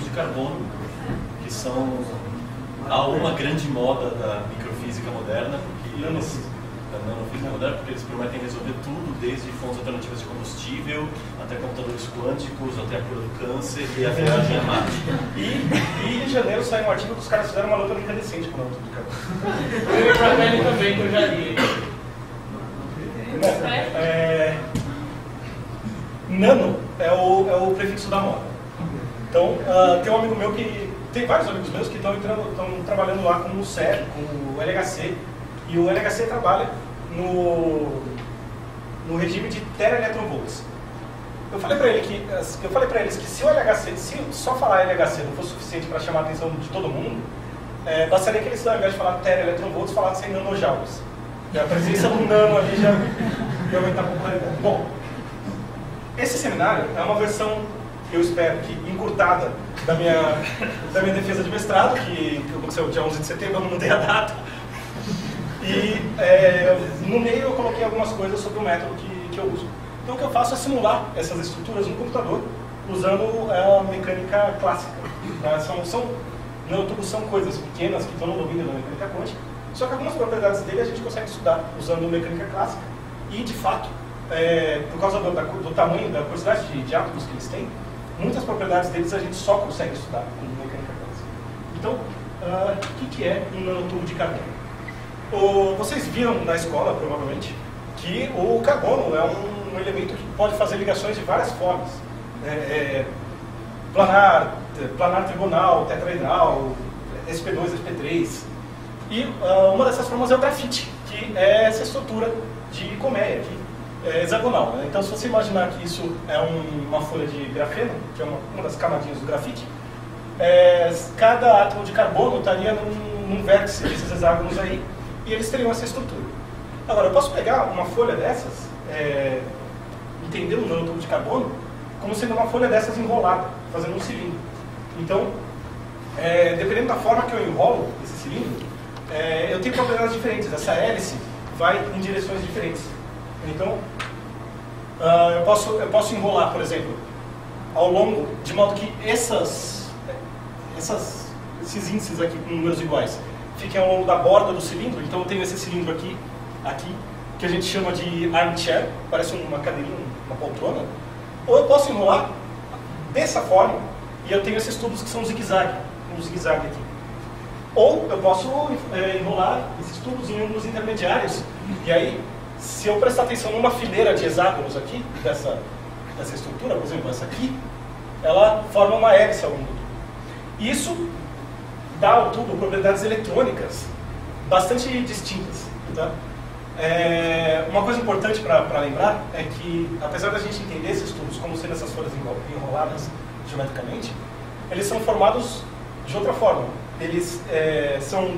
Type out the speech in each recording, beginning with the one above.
de carbono, que são uma grande moda da microfísica moderna, da nanofísica moderna, porque eles prometem resolver tudo, desde fontes alternativas de combustível, até computadores quânticos, até a cura do câncer e a viagem a Marte. E em janeiro saiu um artigo que os caras fizeram uma luta incandescente com o nanotube de carbono. Eu para ele também, que eu já li. Nano é o prefixo da moda. Então, tem um amigo meu tem vários amigos meus que estão trabalhando lá com o CERN, com o LHC, e o LHC trabalha no regime de teraelectronvolts. Eu falei para eles que se o LHC, se só falar LHC não fosse suficiente para chamar a atenção de todo mundo, bastaria que eles, ao invés de falar teraelectronvolts, falassem nanojoules. A presença do nano ali já aumentar a popularidade. Bom, esse seminário é uma versão, eu espero que encurtada, da minha defesa de mestrado, que aconteceu dia 11 de setembro, eu não mudei a data. E no meio eu coloquei algumas coisas sobre o método que eu uso. Então o que eu faço é simular essas estruturas no computador, usando a mecânica clássica. Nanotubos são coisas pequenas que estão no domínio da mecânica quântica, só que algumas propriedades dele a gente consegue estudar usando mecânica clássica. E de fato, por causa do tamanho, da quantidade de átomos que eles têm, muitas propriedades deles a gente só consegue estudar com mecânica clássica. Então, o que é um nanotubo de carbono? Vocês viram na escola, provavelmente, que o carbono é um elemento que pode fazer ligações de várias formas. Planar trigonal, tetraedral, sp2, sp3. E uma dessas formas é o grafite, que é essa estrutura de colmeia, hexagonal. Né? Então, se você imaginar que isso é uma folha de grafeno, que é uma das camadinhas do grafite, cada átomo de carbono estaria num vértice desses hexágonos aí, e eles teriam essa estrutura. Agora, eu posso pegar uma folha dessas, entender o nanotubo de carbono, como sendo uma folha dessas enrolada, fazendo um cilindro. Então, dependendo da forma que eu enrolo esse cilindro, eu tenho propriedades diferentes. Essa hélice vai em direções diferentes. Então, eu posso enrolar, por exemplo, ao longo, de modo que esses índices aqui com números iguais fiquem ao longo da borda do cilindro. Então eu tenho esse cilindro aqui, que a gente chama de armchair, parece uma cadeirinha, uma poltrona. Ou eu posso enrolar dessa forma, e eu tenho esses tubos que são zigue-zague, um zigue-zague aqui. Ou eu posso enrolar esses tubos em ângulos intermediários, e aí, se eu prestar atenção numa fileira de hexágonos aqui, dessa estrutura, por exemplo, essa aqui, ela forma uma hélice ao longo do tubo. Isso dá ao tubo propriedades eletrônicas bastante distintas. Tá? Uma coisa importante para lembrar é que, apesar da gente entender esses tubos como sendo essas folhas enroladas geometricamente, eles são formados de outra forma. Eles são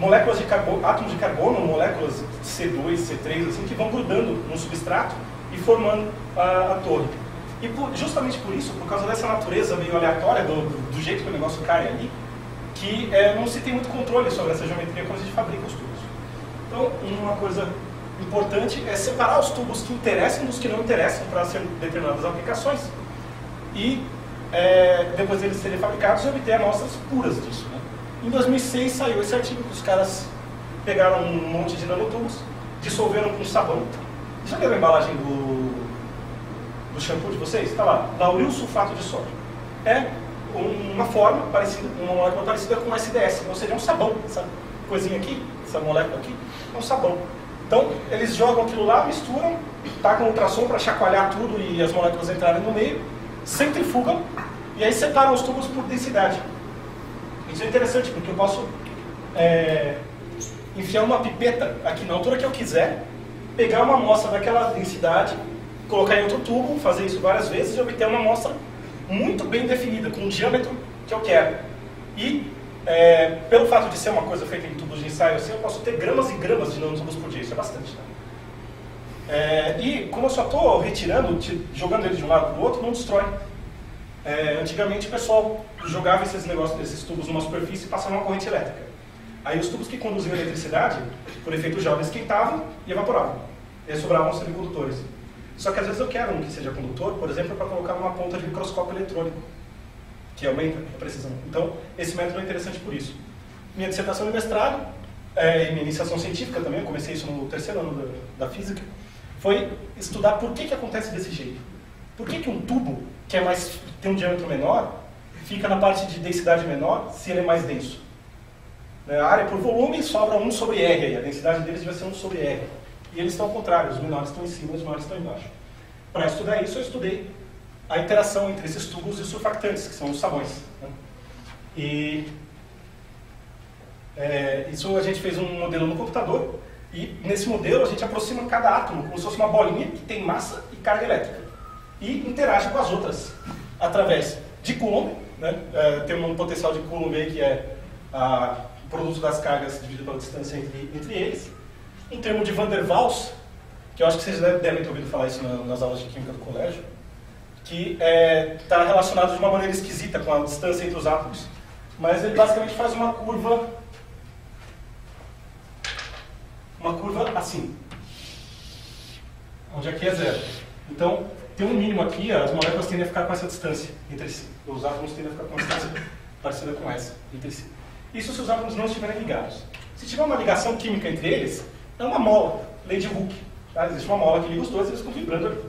moléculas de carbono, átomos de carbono, moléculas C2, C3, assim, que vão grudando no substrato e formando a torre. E justamente por isso, por causa dessa natureza meio aleatória do jeito que o negócio cai ali, que não se tem muito controle sobre essa geometria quando a gente fabrica os tubos. Então, uma coisa importante é separar os tubos que interessam dos que não interessam para determinadas aplicações e, depois deles serem fabricados, obter amostras puras disso. Né? Em 2006 saiu esse artigo que os caras pegaram um monte de nanotubos, dissolveram com sabão. Já viram a embalagem do shampoo de vocês? Está lá, lauril sulfato de sódio. É uma forma parecida, uma molécula parecida com SDS, ou seja, é um sabão. Essa coisinha aqui, essa molécula aqui, é um sabão. Então, eles jogam aquilo lá, misturam, tacam ultrassom para chacoalhar tudo e as moléculas entrarem no meio, centrifugam e aí separam os tubos por densidade. Isso é interessante porque eu posso enfiar uma pipeta aqui na altura que eu quiser, pegar uma amostra daquela densidade, colocar em outro tubo, fazer isso várias vezes e obter uma amostra muito bem definida, com o diâmetro que eu quero. E, pelo fato de ser uma coisa feita em tubos de ensaio assim, eu posso ter gramas e gramas de nanotubos por dia, isso é bastante. Tá? E como eu só estou retirando, jogando ele de um lado para o outro, não destrói. Antigamente o pessoal jogava esses negócios desses tubos numa superfície e passava uma corrente elétrica. Aí os tubos que conduziam eletricidade, por efeito Joule, esquentavam e evaporavam. E aí sobravam semicondutores. Só que às vezes eu quero um que seja condutor, por exemplo, para colocar numa ponta de microscópio eletrônico. que aumenta a precisão. Então, esse método é interessante por isso. Minha dissertação de mestrado, e minha iniciação científica também, eu comecei isso no terceiro ano da física, foi estudar por que acontece desse jeito. Por que um tubo, que tem um diâmetro menor, fica na parte de densidade menor se ele é mais denso? A área por volume sobra 1 sobre R, a densidade deles vai ser 1 sobre R. E eles estão ao contrário, os menores estão em cima e os maiores estão embaixo. Para estudar isso, eu estudei a interação entre esses tubos e os surfactantes, que são os sabões. E isso a gente fez um modelo no computador, e nesse modelo a gente aproxima cada átomo como se fosse uma bolinha que tem massa e carga elétrica. E interage com as outras através de Coulomb, né? Tem um potencial de Coulomb aí que é o produto das cargas dividido pela distância entre eles. Um termo de Van der Waals, que eu acho que vocês devem ter ouvido falar isso nas aulas de química do colégio, que está relacionado de uma maneira esquisita com a distância entre os átomos. Mas ele basicamente faz uma curva assim, onde aqui é zero. Então, tem um mínimo aqui, as moléculas tendem a ficar com essa distância entre si. Os átomos tendem a ficar com uma distância parecida com essa entre si. Isso se os átomos não estiverem ligados. Se tiver uma ligação química entre eles, é uma mola, lei de Hooke. Tá? Existe uma mola que liga os dois e eles ficam vibrando ali.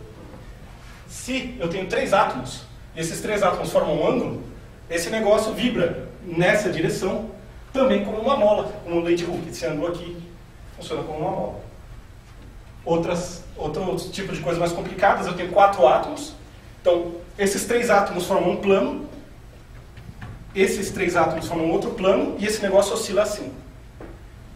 Se eu tenho 3 átomos, e esses 3 átomos formam um ângulo, esse negócio vibra nessa direção, também como uma mola, como lei de Hooke. Esse ângulo aqui funciona como uma mola. Outro tipo de coisas mais complicadas, eu tenho 4 átomos, então esses 3 átomos formam um plano, esses 3 átomos formam outro plano, e esse negócio oscila assim.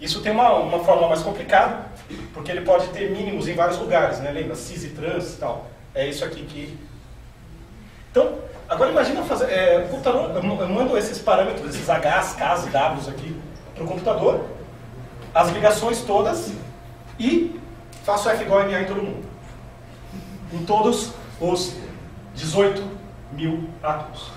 Isso tem uma forma mais complicada, porque ele pode ter mínimos em vários lugares, né? Lembra? Cis e trans e tal. É isso aqui que... Então, agora imagina fazer... o computador, eu mando esses parâmetros, esses H's, K's e W's aqui para o computador, as ligações todas, e faço F igual a NA em todo mundo. Em todos os 18 mil átomos.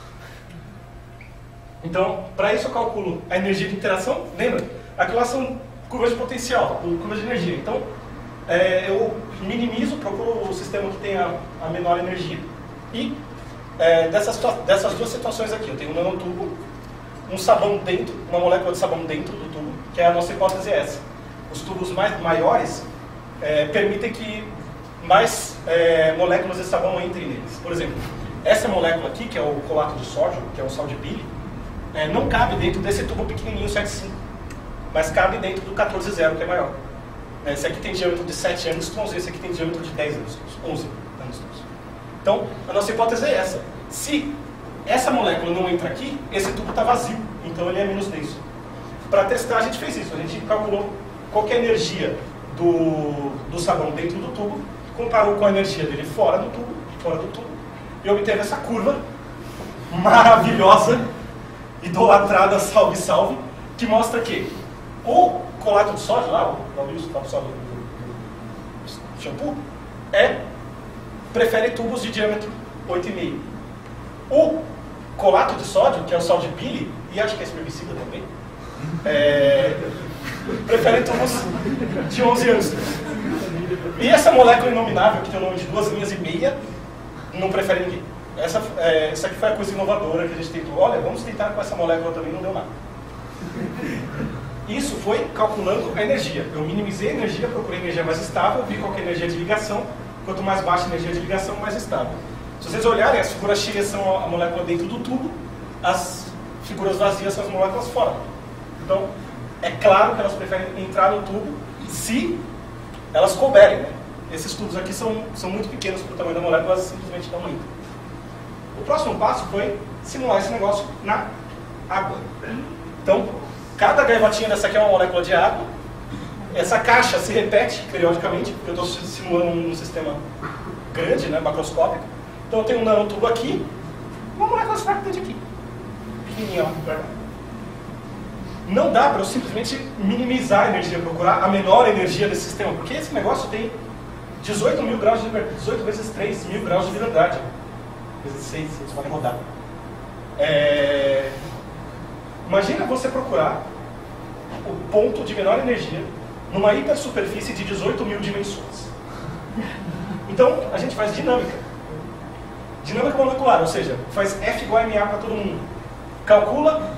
Então, para isso eu calculo a energia de interação. Lembra? Aquilo lá são curvas de potencial, curvas de energia. Então, eu minimizo, procuro o sistema que tenha a menor energia. E dessas duas situações aqui, eu tenho um nanotubo, um sabão dentro, uma molécula de sabão dentro do tubo, que é a nossa hipótese essa. Os tubos maiores permitem que mais moléculas de sabão entrem neles. Por exemplo, essa molécula aqui, que é o colato de sódio, que é o sal de Pili, não cabe dentro desse tubo pequenininho 7,5, mas cabe dentro do 14,0, que é maior. Esse aqui tem diâmetro de 7 angstroms, esse aqui tem diâmetro de 10 angstroms, 11 angstroms. Então, a nossa hipótese é essa. Se essa molécula não entra aqui, esse tubo está vazio, então ele é menos denso. Para testar, a gente fez isso. A gente calculou qual que é a energia do sabão dentro do tubo, comparou com a energia dele fora do tubo, e obteve essa curva maravilhosa, idolatrada, salve, salve, que mostra que o colato de sódio, lá, o colato de sódio do shampoo, prefere tubos de diâmetro 8,5. O colato de sódio, que é o sal de Pili, e acho que é espermicida também, prefere tubos de 11 angstroms. E essa molécula inominável, que tem o nome de 2,5 linhas, não prefere ninguém. Essa aqui foi a coisa inovadora que a gente tentou. Olha, vamos tentar com essa molécula também, não deu nada. Isso foi calculando a energia. Eu minimizei a energia, procurei energia mais estável, vi qual que é a energia de ligação. Quanto mais baixa a energia de ligação, mais estável. Se vocês olharem, as figuras cheias são a molécula dentro do tubo, as figuras vazias são as moléculas fora. Então, é claro que elas preferem entrar no tubo se elas couberem, né? Esses tubos aqui são muito pequenos para o tamanho da molécula, elas simplesmente não entram. O próximo passo foi simular esse negócio na água. Então, cada gaivotinha dessa aqui é uma molécula de água. Essa caixa se repete periodicamente, porque eu estou simulando um sistema grande, né, macroscópico. Então eu tenho um nanotubo aqui, uma molécula surfactante aqui, pequenininha lá. Não dá para eu simplesmente minimizar a energia, procurar a menor energia desse sistema, porque esse negócio tem 18 mil graus de liberdade, 18 vezes 3 mil graus de liberdade. Vezes 6, vocês podem rodar. Imagina você procurar o ponto de menor energia numa hipersuperfície de 18 mil dimensões. Então, a gente faz dinâmica. Dinâmica molecular, ou seja, faz F igual a MA para todo mundo. Calcula,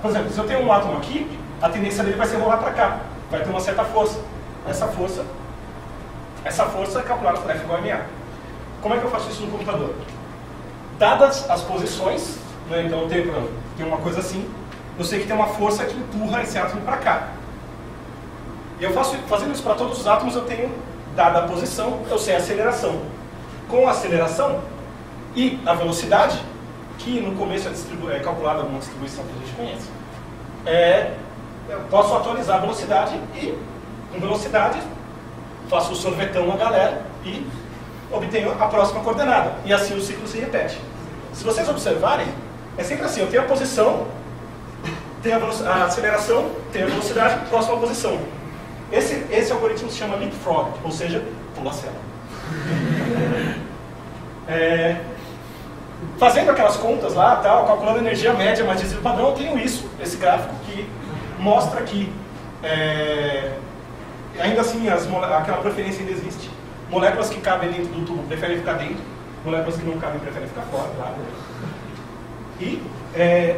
por exemplo, se eu tenho um átomo aqui, a tendência dele vai ser rolar para cá. Vai ter uma certa força. Essa força é calculada por F igual a MA. Como é que eu faço isso no computador? Dadas as posições, né, então eu tenho uma coisa assim, eu sei que tem uma força que empurra esse átomo para cá. E eu fazendo isso para todos os átomos, eu tenho, dada a posição, eu sei a aceleração. Com a aceleração e a velocidade, que no começo é calculada numa distribuição que a gente conhece, eu posso atualizar a velocidade e, com velocidade, faço o sorvetão a galera e obtenho a próxima coordenada. E assim o ciclo se repete. Se vocês observarem, é sempre assim, eu tenho a posição, tenho a aceleração, tenho a velocidade, próxima posição. Esse algoritmo se chama leapfrog, ou seja, pula-cela. Fazendo aquelas contas lá, tal, calculando a energia média mais desvio padrão, eu tenho esse gráfico que mostra que ainda assim aquela preferência ainda existe. Moléculas que cabem dentro do tubo preferem ficar dentro, moléculas que não cabem preferem ficar fora, claro. E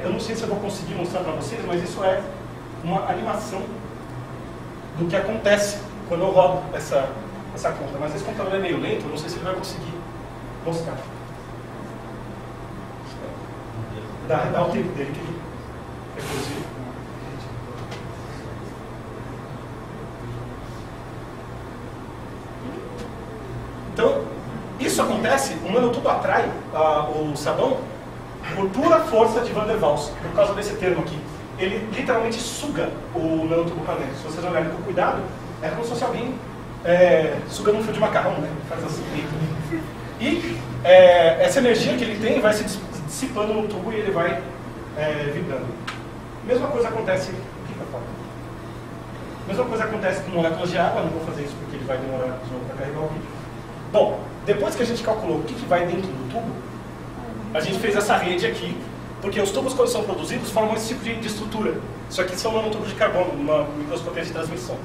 eu não sei se eu vou conseguir mostrar para vocês, mas isso é uma animação do que acontece quando eu rodo essa conta. Mas esse computador é meio lento, eu não sei se ele vai conseguir mostrar. Dá o tempo dele que ele reproduzir. Então, isso acontece, o nanotubo atrai o sabão por pura força de Van der Waals, por causa desse termo aqui. Ele literalmente suga o nanotubo para dentro. Se vocês olharem com cuidado, é como se fosse alguém sugando um fio de macarrão, né? Ele faz assim. E essa energia que ele tem vai se dissipando no tubo e ele vai vibrando. Mesma coisa acontece com moléculas de água. Não vou fazer isso porque ele vai demorar de novo para carregar o vídeo. Bom, depois que a gente calculou o que vai dentro do tubo, a gente fez essa rede aqui, porque os tubos, quando são produzidos, formam esse tipo de estrutura. Isso aqui são nanotubos de carbono, numa microscopia de transmissão.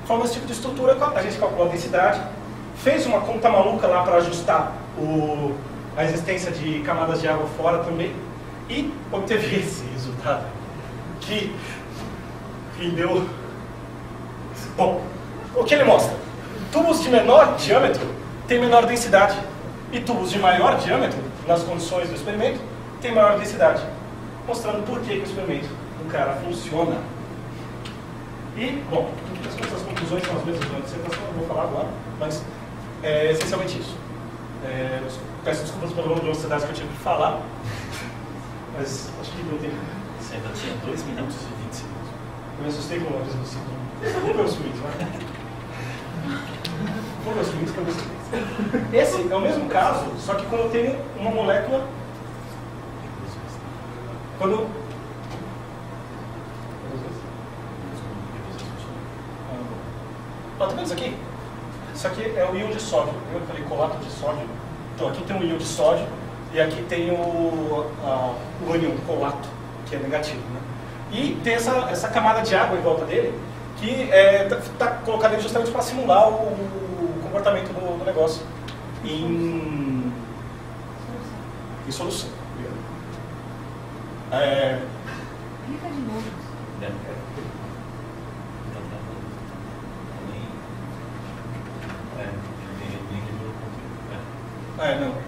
Formam esse tipo de estrutura, a gente calculou a densidade, fez uma conta maluca lá para ajustar a existência de camadas de água fora também, e obteve esse resultado, que deu... Bom, o que ele mostra? Tubos de menor diâmetro têm menor densidade, e tubos de maior diâmetro, nas condições do experimento, têm maior densidade, mostrando por que o experimento do cara funciona. E, bom, as conclusões são as mesmas da dissertação, não vou falar agora, mas é essencialmente isso. Peço desculpas pela longa velocidade que eu tive de falar, mas acho que deu tempo. Você ainda tinha 2 minutos e 20 segundos. Eu me assustei com o Lopes do segundo. Vamos ver os tweets, vai. Vamos ver os tweets que eu gostei. Esse é o mesmo caso, só que quando eu tenho uma molécula... Quando... Tá vendo isso aqui? Isso aqui é o íon de sódio. Eu falei colato de sódio. Então aqui tem o íon de sódio e aqui tem o ânion colato, que é negativo, né? E tem essa camada de água em volta dele que está colocada ali justamente para simular o comportamento do negócio em solução. Clica de novo. Não.